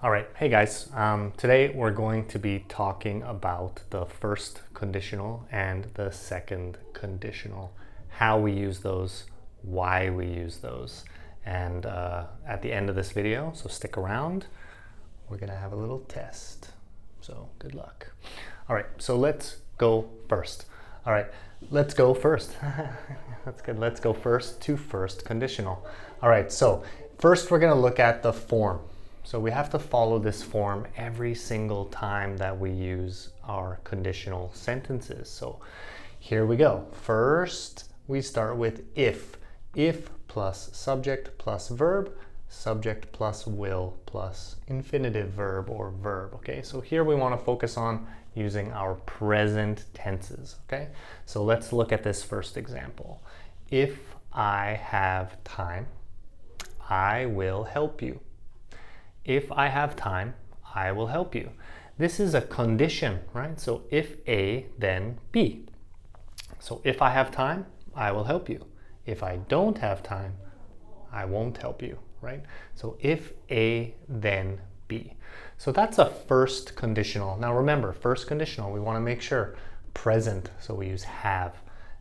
All right, hey guys. Today we're going to be talking about the first conditional and the second conditional, how we use those, why we use those. And at the end of this video, so stick around, we're gonna have a little test. So good luck. All right, so let's go first. All right, let's go first. That's good. Let's go first to first conditional. All right, so first we're gonna look at the form. So we have to follow this form every single time that we use our conditional sentences. So here we go. First, we start with if. If plus subject plus verb, subject plus will plus infinitive verb or verb. Okay, so here we want to focus on using our present tenses. Okay, so let's look at this first example. If I have time, I will help you. If I have time, I will help you. This is a condition, right? So if A, then B. So if I have time, I will help you. If I don't have time, I won't help you, right? So if A, then B. So that's a first conditional. Now remember, first conditional, we want to make sure present, so we use have,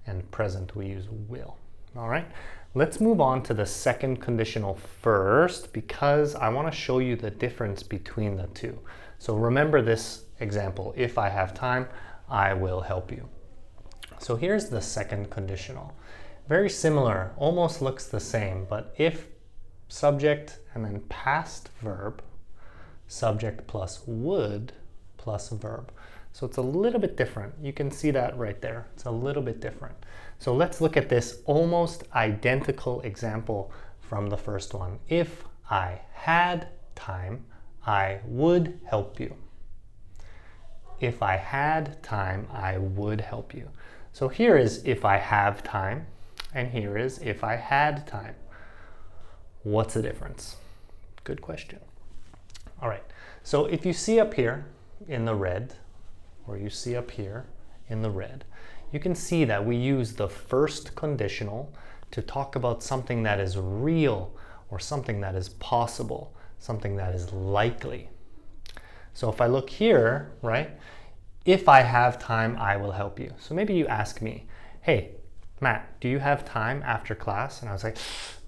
and present we use will. All right, let's move on to the second conditional first because I want to show you the difference between the two. So remember this example, if I have time, I will help you. So here's the second conditional. Very similar, almost looks the same, but if subject and then past verb, subject plus would plus verb. So it's a little bit different. You can see that right there. It's a little bit different. So let's look at this almost identical example from the first one. If I had time, I would help you. If I had time, I would help you. So here is if I have time, and here is if I had time. What's the difference? Good question. All right, so if you see up here in the red, or you see up here in the red, you can see that we use the first conditional to talk about something that is real or something that is possible, something that is likely. So if I look here, right, if I have time, I will help you. So maybe you ask me, hey, Matt, do you have time after class? And I was like,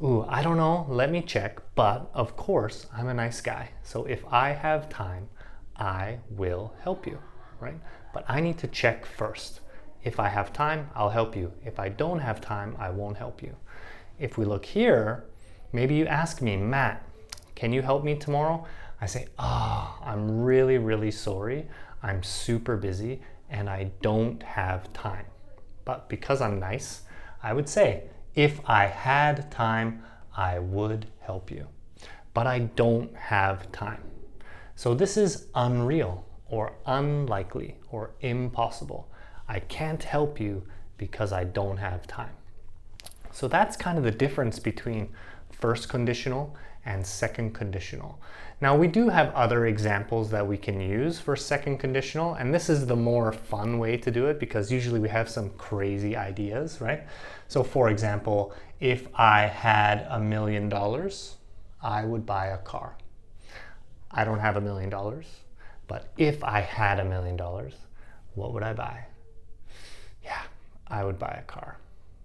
ooh, I don't know, let me check, but of course, I'm a nice guy. So if I have time, I will help you, right? But I need to check first. If I have time, I'll help you. If I don't have time, I won't help you. If we look here, maybe you ask me, Matt, can you help me tomorrow? I say, I'm really, really sorry. I'm super busy and I don't have time. But because I'm nice, I would say, if I had time, I would help you. But I don't have time. So this is unreal or unlikely or impossible. I can't help you because I don't have time. So that's kind of the difference between first conditional and second conditional. Now we do have other examples that we can use for second conditional, and this is the more fun way to do it because usually we have some crazy ideas, right? So for example, if I had $1 million, I would buy a car. I don't have $1 million, but if I had $1 million, what would I buy? Yeah, I would buy a car.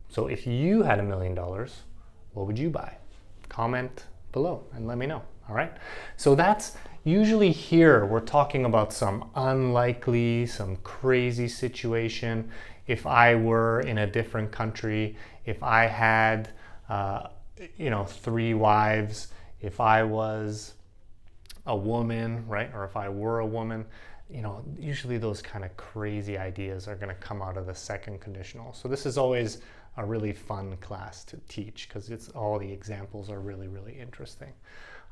So if you had $1 million, what would you buy? Comment below and let me know, all right? So that's usually here we're talking about some unlikely, some crazy situation. If I were in a different country, if I had, 3 wives, if I was a woman, right? Or if I were a woman, usually those kind of crazy ideas are going to come out of the second conditional. So this is always a really fun class to teach because all the examples are really, really interesting.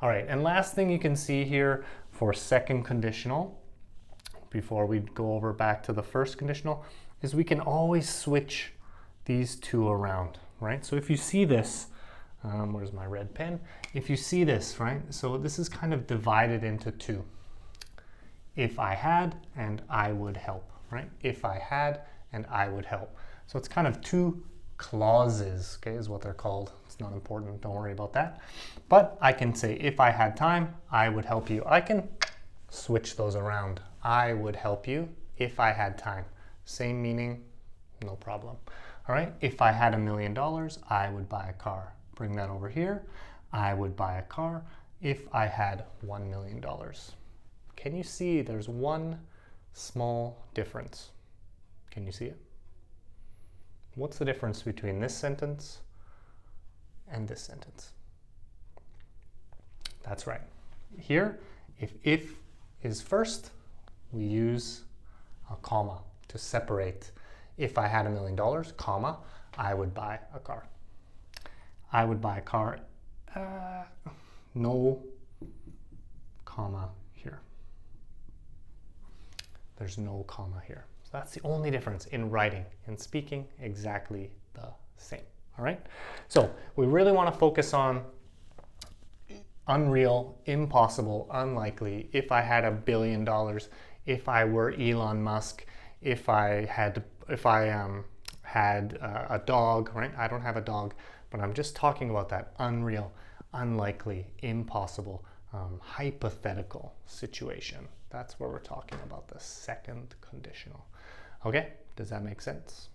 All right, and last thing you can see here for second conditional, before we go over back to the first conditional, is we can always switch these two around, right? So if you see this, where's my red pen? If you see this, right? So this is kind of divided into two. If I had and I would help, right? If I had and I would help. So it's kind of two clauses, okay, is what they're called. It's not important, don't worry about that. But I can say, if I had time, I would help you. I can switch those around. I would help you if I had time. Same meaning, no problem. All right, if I had $1 million, I would buy a car. Bring that over here. I would buy a car if I had $1 million. Can you see there's one small difference? Can you see it? What's the difference between this sentence and this sentence? That's right. Here, if is first, we use a comma to separate. If I had $1 million, comma, I would buy a car. I would buy a car, no comma here. There's no comma here. So that's the only difference in writing. In speaking, exactly the same. All right? So we really want to focus on unreal, impossible, unlikely. If I had $1 billion, if I were Elon Musk, if I had a dog, right? I don't have a dog, but I'm just talking about that unreal, unlikely, impossible, hypothetical situation. That's where we're talking about the second conditional. Okay, does that make sense?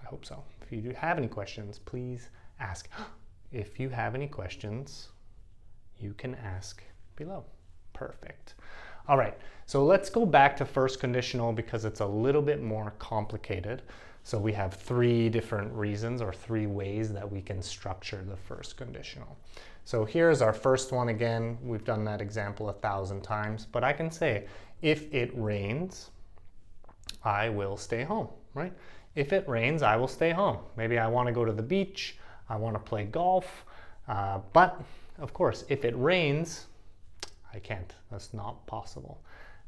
I hope so. If you do have any questions, please ask. If you have any questions, you can ask below. Perfect. All right, so let's go back to first conditional because it's a little bit more complicated. So we have 3 different reasons or 3 ways that we can structure the first conditional. So here's our first one again. We've done that example 1,000 times, but I can say, if it rains, I will stay home, right? If it rains, I will stay home. Maybe I want to go to the beach, I want to play golf, but of course, if it rains, I can't. That's not possible.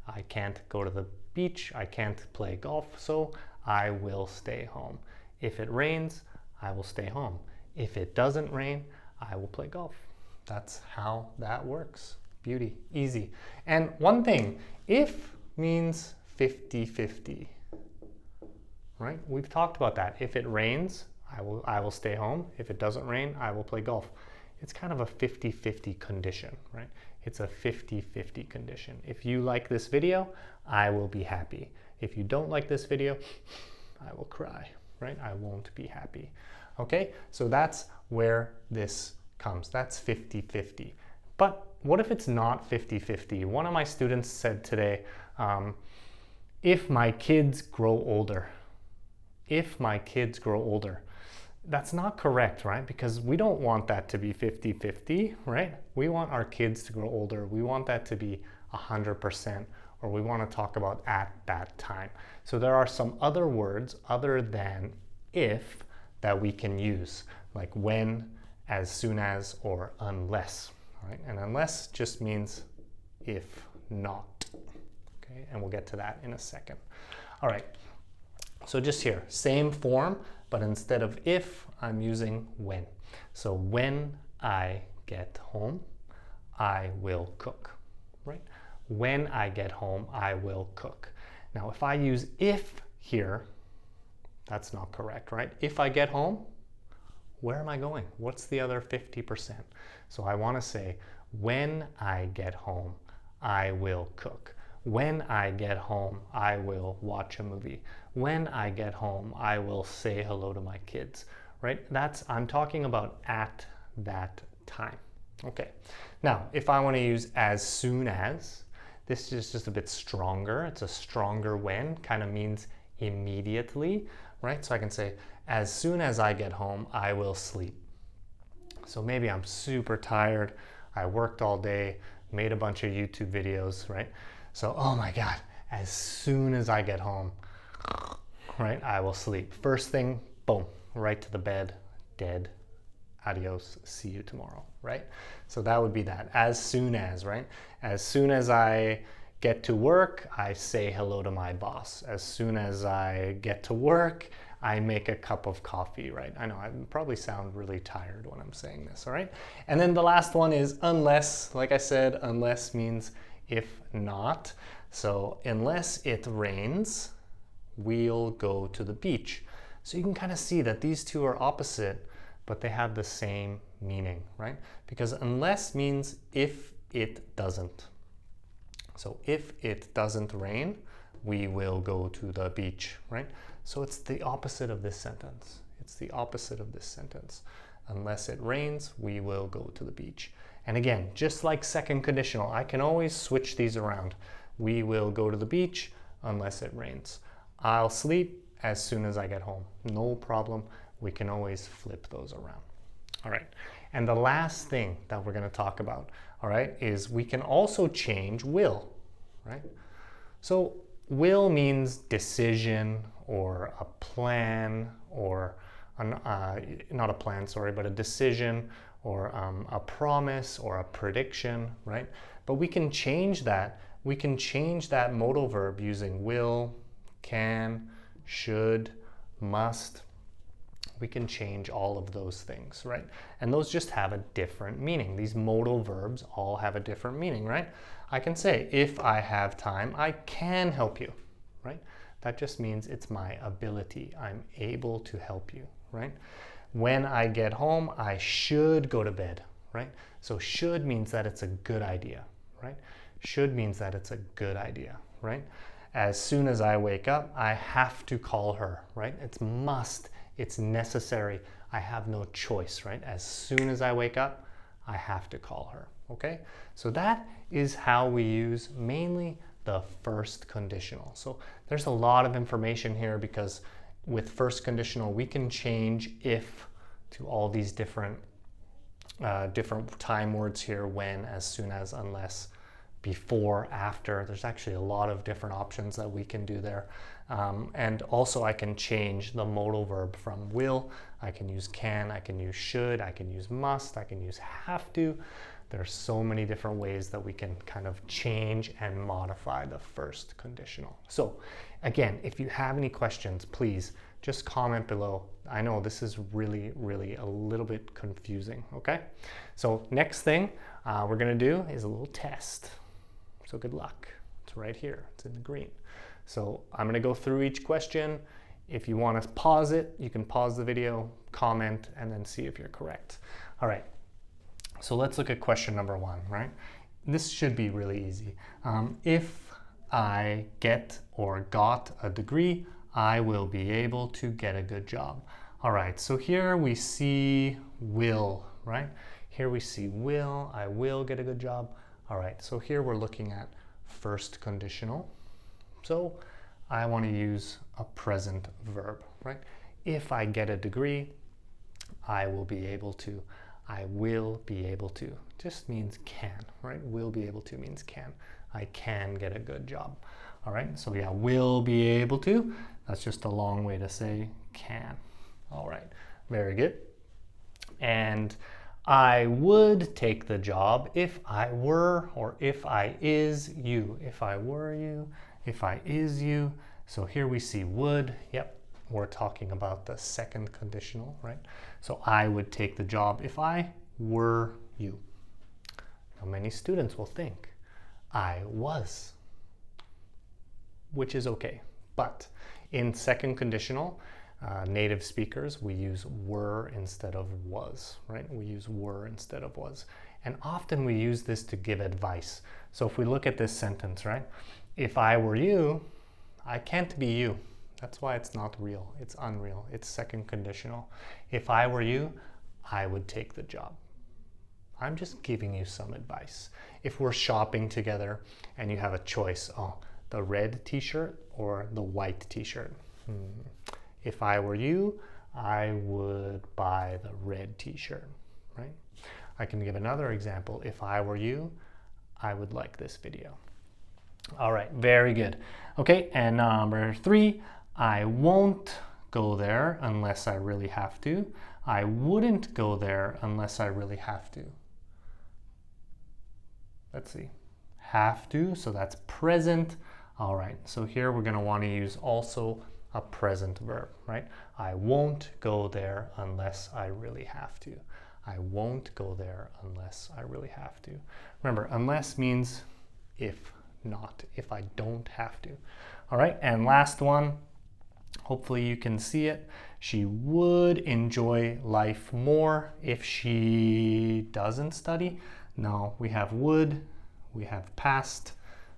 I can't go to the beach, I can't play golf, so I will stay home. If it rains, I will stay home. If it doesn't rain, I will play golf. That's how that works. Beauty, easy. And one thing, if means 50-50, right? We've talked about that. If it rains, I will stay home. If it doesn't rain, I will play golf. It's kind of a 50-50 condition, right? It's a 50-50 condition. If you like this video, I will be happy. If you don't like this video, I will cry, right? I won't be happy. Okay, so that's where this comes. That's 50-50. But what if it's not 50-50? One of my students said today, if my kids grow older, if my kids grow older. That's not correct, right? Because we don't want that to be 50-50, right? We want our kids to grow older. We want that to be 100%, or we want to talk about at that time. So there are some other words other than if that we can use, like when, as soon as, or unless, right? And unless just means if not, okay? And we'll get to that in a second. All right, so just here, same form, but instead of if, I'm using when. So when I get home, I will cook, right? When I get home, I will cook. Now, if I use if here, that's not correct, right? If I get home, where am I going? What's the other 50%? So I want to say, when I get home, I will cook. When I get home, I will watch a movie. When I get home, I will say hello to my kids, right? I'm talking about at that time. Okay. Now, if I want to use as soon as, this is just a bit stronger. It's a stronger when, kind of means immediately, right? So I can say, as soon as I get home, I will sleep. So maybe I'm super tired. I worked all day, made a bunch of YouTube videos, right? So, oh my God, as soon as I get home, right, I will sleep. First thing, boom, right to the bed, dead, adios, see you tomorrow, right? So that would be that, as soon as, right? As soon as I get to work, I say hello to my boss. As soon as I get to work, I make a cup of coffee, right? I know I probably sound really tired when I'm saying this, all right? And then the last one is unless. Like I said, unless means if not. So unless it rains, we'll go to the beach. So you can kind of see that these two are opposite, but they have the same meaning, right? Because unless means if it doesn't. So if it doesn't rain, we will go to the beach, right? So it's the opposite of this sentence. It's the opposite of this sentence. Unless it rains, we will go to the beach. And again, just like second conditional, I can always switch these around. We will go to the beach unless it rains. I'll sleep as soon as I get home. No problem. We can always flip those around. All right. And the last thing that we're going to talk about, all right, is we can also change will, right? So will means decision or a plan or not a plan, sorry, but a decision or a promise or a prediction, right? But we can change that. We can change that modal verb using will, can, should, must. We can change all of those things, right? And those just have a different meaning. These modal verbs all have a different meaning, right? I can say, if I have time, I can help you, right? That just means it's my ability. I'm able to help you, right? When I get home, I should go to bed, right? So should means that it's a good idea, right? Should means that it's a good idea, right? As soon as I wake up, I have to call her, right? It's must, it's necessary. I have no choice, right? As soon as I wake up, I have to call her, okay? So that is how we use mainly the first conditional. So there's a lot of information here because with first conditional, we can change if to all these different time words here, when, as soon as, unless, before, after. There's actually a lot of different options that we can do there. And also I can change the modal verb from will. I can use can, I can use should, I can use must, I can use have to. There are so many different ways that we can kind of change and modify the first conditional. So again, if you have any questions, please just comment below. I know this is really, really a little bit confusing, okay? So next thing we're gonna do is a little test. So good luck. It's right here, it's in the green. So I'm gonna go through each question. If you wanna pause it, you can pause the video, comment, and then see if you're correct. All right, so let's look at question number 1, right? This should be really easy. If I get or got a degree, I will be able to get a good job. All right, so here we see will, right? Here we see will, I will get a good job. All right, so here we're looking at first conditional. So I want to use a present verb, right? If I get a degree, I will be able to. I will be able to just means can, right? Will be able to means can. I can get a good job. All right, so yeah, will be able to. That's just a long way to say can. All right, very good. And I would take the job if I were, or if I is you. If I were you, if I is you. So here we see would. Yep, we're talking about the second conditional, right? So I would take the job if I were you. Now many students will think I was, which is okay. But in second conditional, native speakers, we use were instead of was, right? We use were instead of was. And often we use this to give advice. So if we look at this sentence, right? If I were you, I can't be you. That's why it's not real. It's unreal. It's second conditional. If I were you, I would take the job. I'm just giving you some advice. If we're shopping together and you have a choice, oh, the red t-shirt or the white t-shirt. If I were you, I would buy the red t-shirt, right? I can give another example. If I were you, I would like this video. All right, very good. Okay, and number 3, I won't go there unless I really have to. I wouldn't go there unless I really have to. Let's see, have to, so that's present. All right, so here we're gonna wanna use also a present verb, right? I won't go there unless I really have to. I won't go there unless I really have to. Remember, unless means if not, if I don't have to. All right, and last one, hopefully you can see it. She would enjoy life more if she doesn't study. No, we have would, we have past.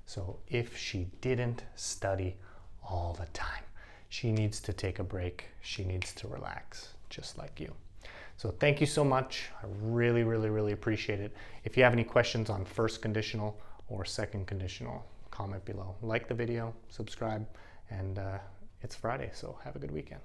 So if she didn't study all the time, she needs to take a break. She needs to relax, just like you. So thank you so much. I really, really, really appreciate it. If you have any questions on first conditional or second conditional, comment below. Like the video, subscribe, and it's Friday, so have a good weekend.